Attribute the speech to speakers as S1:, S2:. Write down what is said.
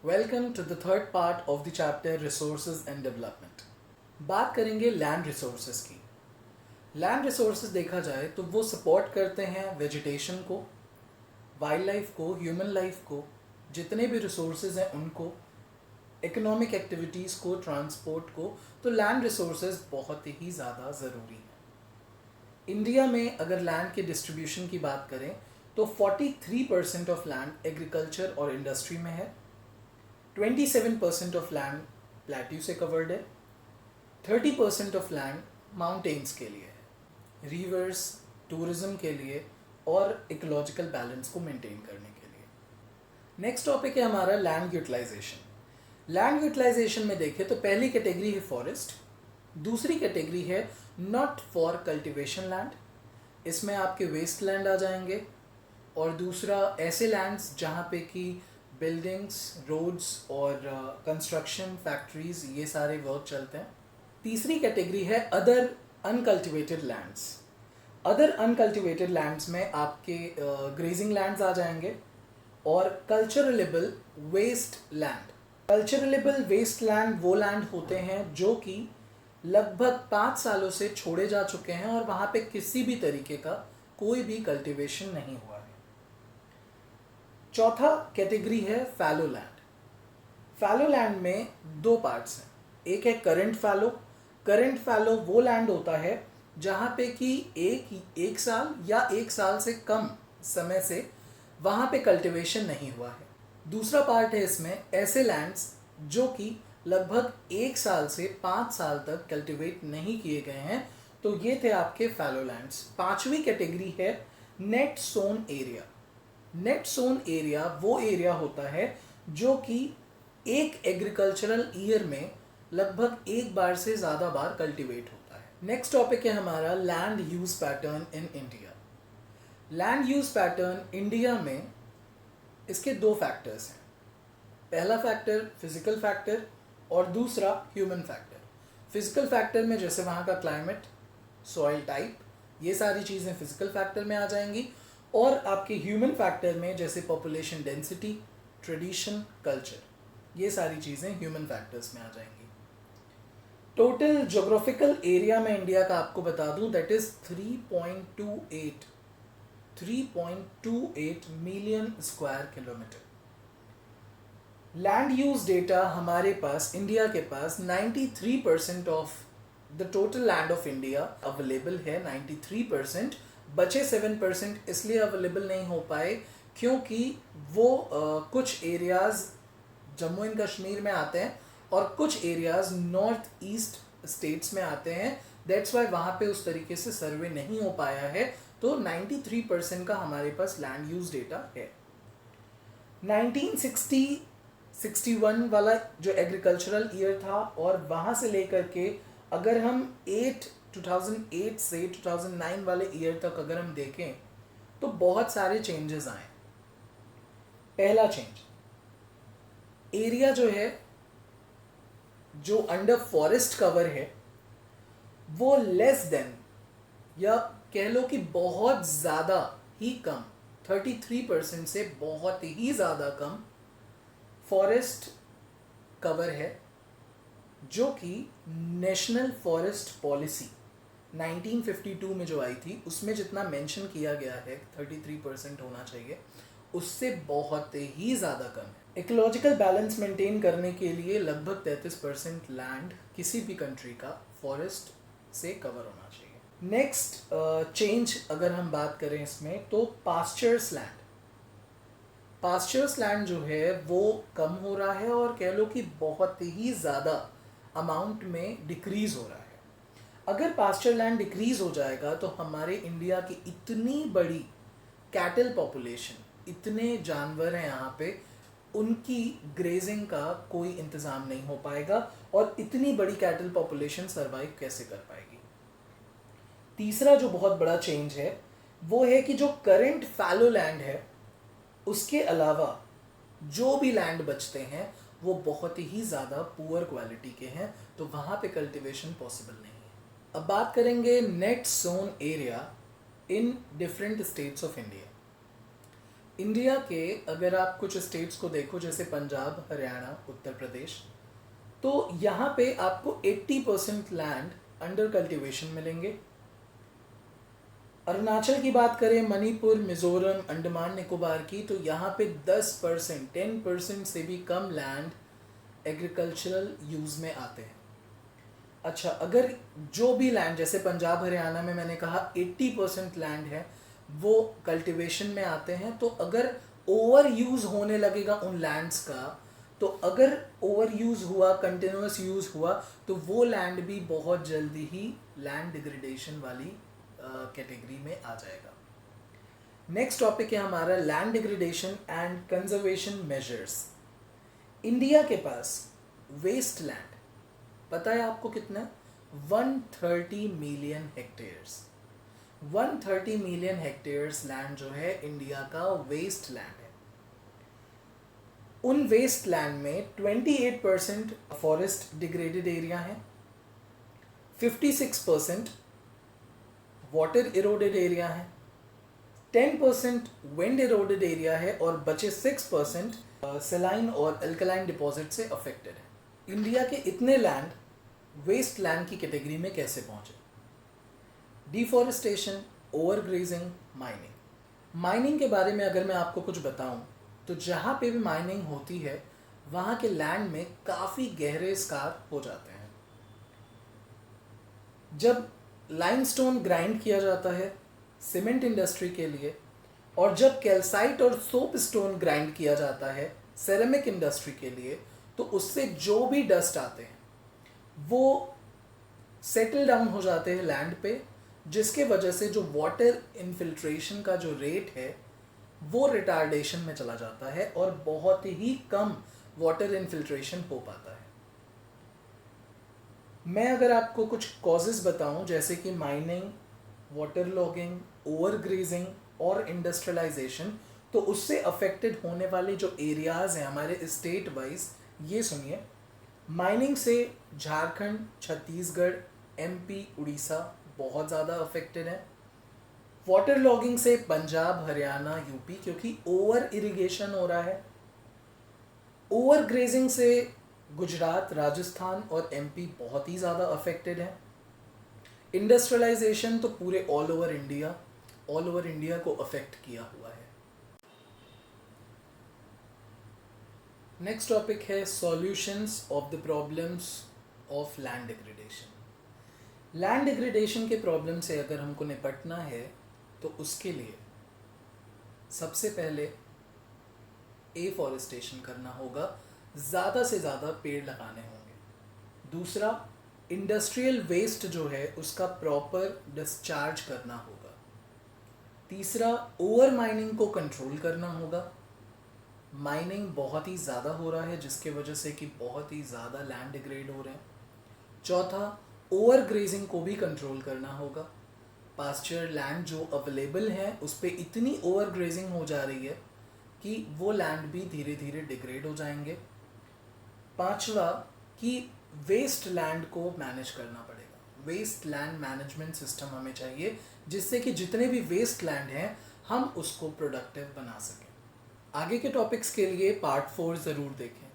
S1: Welcome to the third part of the chapter resources and development. बात करेंगे land resources की। Land resources देखा जाए तो वो सपोर्ट करते हैं वेजिटेशन को, वाइल्ड लाइफ को, ह्यूमन लाइफ को, जितने भी रिसोर्सेज हैं उनको, इकोनॉमिक एक्टिविटीज़ को, ट्रांसपोर्ट को। तो लैंड रिसोर्सेज बहुत ही ज़्यादा ज़रूरी है। इंडिया में अगर लैंड के डिस्ट्रीब्यूशन की बात करें तो 43% ऑफ लैंड एग्रीकल्चर और इंडस्ट्री में है, 27% ऑफ लैंड प्लेट्यू से कवर्ड है, 30% ऑफ लैंड माउंटेन्स के लिए है, रिवर्स, टूरिज्म के लिए और इकोलॉजिकल बैलेंस को मेंटेन करने के लिए। नेक्स्ट टॉपिक है हमारा लैंड यूटिलाइजेशन। लैंड यूटिलाइजेशन में देखें तो पहली कैटेगरी है फॉरेस्ट, दूसरी कैटेगरी है नॉट फॉर कल्टीवेशन लैंड, इसमें आपके वेस्ट लैंड आ जाएंगे, और दूसरा ऐसे लैंड्स जहाँ पे कि बिल्डिंग्स, रोड्स और कंस्ट्रक्शन, फैक्ट्रीज, ये सारे वर्क चलते हैं। तीसरी कैटेगरी है other uncultivated lands. Other uncultivated lands में आपके ग्रेजिंग लैंड्स आ जाएंगे और कल्चरलेबल वेस्ट लैंड। कल्चरलेबल वेस्ट लैंड वो लैंड होते हैं जो कि लगभग 5 सालों से छोड़े जा चुके हैं और वहाँ पे किसी भी तरीके का कोई भी कल्टीवेशन नहीं हुआ है। चौथा कैटेगरी है फैलो लैंड। फैलो लैंड में दो पार्ट्स हैं, एक है करंट फैलो। करंट फैलो वो लैंड होता है जहाँ पे कि एक साल या 1 साल से कम समय से वहाँ पे कल्टीवेशन नहीं हुआ है। दूसरा पार्ट है इसमें ऐसे लैंड्स जो कि लगभग 1 साल से 5 साल तक कल्टीवेट नहीं किए गए हैं, तो ये थे आपके फैलो लैंड्स। पांचवी कैटेगरी है net sown area. Net sown area वो एरिया होता है जो कि एक एग्रीकल्चरल ईयर में लगभग एक बार से ज़्यादा बार कल्टीवेट होता है। नेक्स्ट टॉपिक है हमारा land use pattern in India. Land use pattern India में इसके दो फैक्टर्स हैं। पहला फैक्टर फिजिकल फैक्टर और दूसरा ह्यूमन फैक्टर। फिजिकल फैक्टर में जैसे वहाँ का क्लाइमेट, सॉइल टाइप, ये सारी चीज़ें फिजिकल फैक्टर में आ जाएंगी, और आपके ह्यूमन फैक्टर में जैसे पॉपुलेशन डेंसिटी, ट्रेडिशन, कल्चर, ये सारी चीज़ें ह्यूमन फैक्टर्स में आ जाएंगी। टोटल ज्योग्राफिकल एरिया में इंडिया का आपको बता दूं that is 3.28 million square kilometre. Land use data हमारे पास, इंडिया के पास 93% of the total land of India available है। 93%, बचे 7% इसलिए अवेलेबल नहीं हो पाए क्योंकि वो कुछ एरियाज़ जम्मू एंड कश्मीर में आते हैं और कुछ एरियाज़ नॉर्थ ईस्ट स्टेट्स में आते हैं। दैट्स वाई वहाँ पे उस तरीके से सर्वे नहीं हो पाया है। तो 93% का हमारे पास लैंड यूज डेटा है। 1960-61 वाला जो एग्रीकल्चरल ईयर था, और वहाँ से लेकर के अगर हम 2008 से 2009 वाले ईयर तक अगर हम देखें तो बहुत सारे चेंजेस आए। पहला चेंज, एरिया जो है जो अंडर फॉरेस्ट कवर है वो लेस देन, या कह लो कि बहुत ज़्यादा ही कम, 33% से बहुत ही ज़्यादा कम फॉरेस्ट कवर है, जो कि नेशनल फॉरेस्ट पॉलिसी 1952 में जो आई थी उसमें जितना मेंशन किया गया है 33% होना चाहिए, उससे बहुत ही ज़्यादा कम है। इकोलॉजिकल बैलेंस मेंटेन करने के लिए लगभग 33% लैंड किसी भी कंट्री का फॉरेस्ट से कवर होना चाहिए। नेक्स्ट चेंज अगर हम बात करें इसमें तो पास्चर्स लैंड। पास्चर्स लैंड जो है वो कम हो रहा है और कह लो कि बहुत ही ज़्यादा अमाउंट में डिक्रीज हो रहा है। अगर पास्चर लैंड डिक्रीज हो जाएगा तो हमारे इंडिया की इतनी बड़ी कैटल पॉपुलेशन, इतने जानवर हैं यहाँ पे, उनकी ग्रेजिंग का कोई इंतज़ाम नहीं हो पाएगा और इतनी बड़ी कैटल पॉपुलेशन सर्वाइव कैसे कर पाएगी। तीसरा जो बहुत बड़ा चेंज है वो है कि जो करंट फैलो लैंड है उसके अलावा जो भी लैंड बचते हैं वो बहुत ही ज़्यादा पुअर क्वालिटी के हैं, तो वहाँ पे कल्टीवेशन पॉसिबल नहीं है। अब बात करेंगे net sown area in different states of India. India के अगर आप कुछ स्टेट्स को देखो जैसे पंजाब, हरियाणा, उत्तर प्रदेश, तो यहाँ पे आपको 80% लैंड अंडर कल्टीवेशन मिलेंगे। अरुणाचल की बात करें, मणिपुर, मिजोरम, अंडमान निकोबार की, तो यहाँ पे 10%, 10% से भी कम लैंड एग्रीकल्चरल यूज़ में आते हैं। अच्छा, अगर जो भी लैंड जैसे पंजाब हरियाणा में मैंने कहा 80% लैंड है वो कल्टीवेशन में आते हैं, तो अगर ओवर यूज़ होने लगेगा उन लैंड्स का, तो अगर ओवर यूज़ हुआ, कंटिन्यूस यूज़ हुआ, तो वो लैंड भी बहुत जल्दी ही लैंड डिग्रेडेशन वाली कैटेगरी में आ जाएगा। नेक्स्ट टॉपिक है हमारा land degradation and conservation measures. India के पास वेस्ट लैंड पता है आपको कितना है? 130 million hectares. 130 million hectares land जो है इंडिया का वेस्ट लैंड है। उन वेस्ट लैंड में 28% फॉरेस्ट डिग्रेडेड एरिया है, 56% वाटर इरोडेड एरिया है, 10% विंड इरोडेड एरिया है और बचे 6% सेलाइन और अल्कलाइन डिपॉजिट से अफेक्टेड है। इंडिया के इतने लैंड वेस्ट लैंड की कैटेगरी में कैसे पहुंचे? Deforestation, overgrazing, mining. माइनिंग के बारे में अगर मैं आपको कुछ बताऊं तो जहां पे भी माइनिंग होती है वहां के लैंड में काफ़ी गहरे स्कार हो जाते हैं। जब लाइमस्टोन ग्राइंड किया जाता है सीमेंट इंडस्ट्री के लिए, और जब कैल्साइट और सोप स्टोन ग्राइंड किया जाता है सेरेमिक इंडस्ट्री के लिए, तो उससे जो भी डस्ट आते हैं वो सेटल डाउन हो जाते हैं लैंड पे, जिसके वजह से जो वाटर इनफिल्ट्रेशन का जो रेट है वो रिटार्डेशन में चला जाता है और बहुत ही कम वाटर इनफिल्ट्रेशन हो पाता है। मैं अगर आपको कुछ कॉजेज़ बताऊं जैसे कि माइनिंग, वाटर लॉगिंग, ओवरग्रेजिंग और इंडस्ट्रियलाइजेशन, तो उससे अफेक्टेड होने वाले जो एरियाज़ हैं हमारे स्टेट वाइज, ये सुनिए। माइनिंग से झारखंड, छत्तीसगढ़, एमपी, उड़ीसा बहुत ज़्यादा अफेक्टेड है। वाटर लॉगिंग से पंजाब, हरियाणा, यूपी, क्योंकि ओवर इरिगेशन हो रहा है। ओवर ग्रेजिंग से गुजरात, राजस्थान और एमपी बहुत ही ज़्यादा अफेक्टेड है। इंडस्ट्रियलाइजेशन तो पूरे ऑल ओवर इंडिया को अफेक्ट किया हुआ है। नेक्स्ट टॉपिक है solutions of the problems of land degradation. Land degradation के प्रॉब्लम से अगर हमको निपटना है तो उसके लिए सबसे पहले एफॉरेस्टेशन करना होगा, ज़्यादा से ज़्यादा पेड़ लगाने होंगे। दूसरा, इंडस्ट्रियल वेस्ट जो है उसका प्रॉपर डिस्चार्ज करना होगा। तीसरा, ओवर माइनिंग को कंट्रोल करना होगा। माइनिंग बहुत ही ज़्यादा हो रहा है जिसके वजह से कि बहुत ही ज़्यादा लैंड डिग्रेड हो रहे हैं। चौथा, ओवर ग्रेजिंग को भी कंट्रोल करना होगा। पास्चर लैंड जो अवेलेबल है उस पर इतनी ओवर ग्रेजिंग हो जा रही है कि वो लैंड भी धीरे धीरे डिग्रेड हो जाएंगे। पांचवा, कि वेस्ट लैंड को मैनेज करना पड़ेगा। वेस्ट लैंड मैनेजमेंट सिस्टम हमें चाहिए जिससे कि जितने भी वेस्ट लैंड हैं हम उसको प्रोडक्टिव बना सकें। आगे के टॉपिक्स के लिए पार्ट 4 ज़रूर देखें।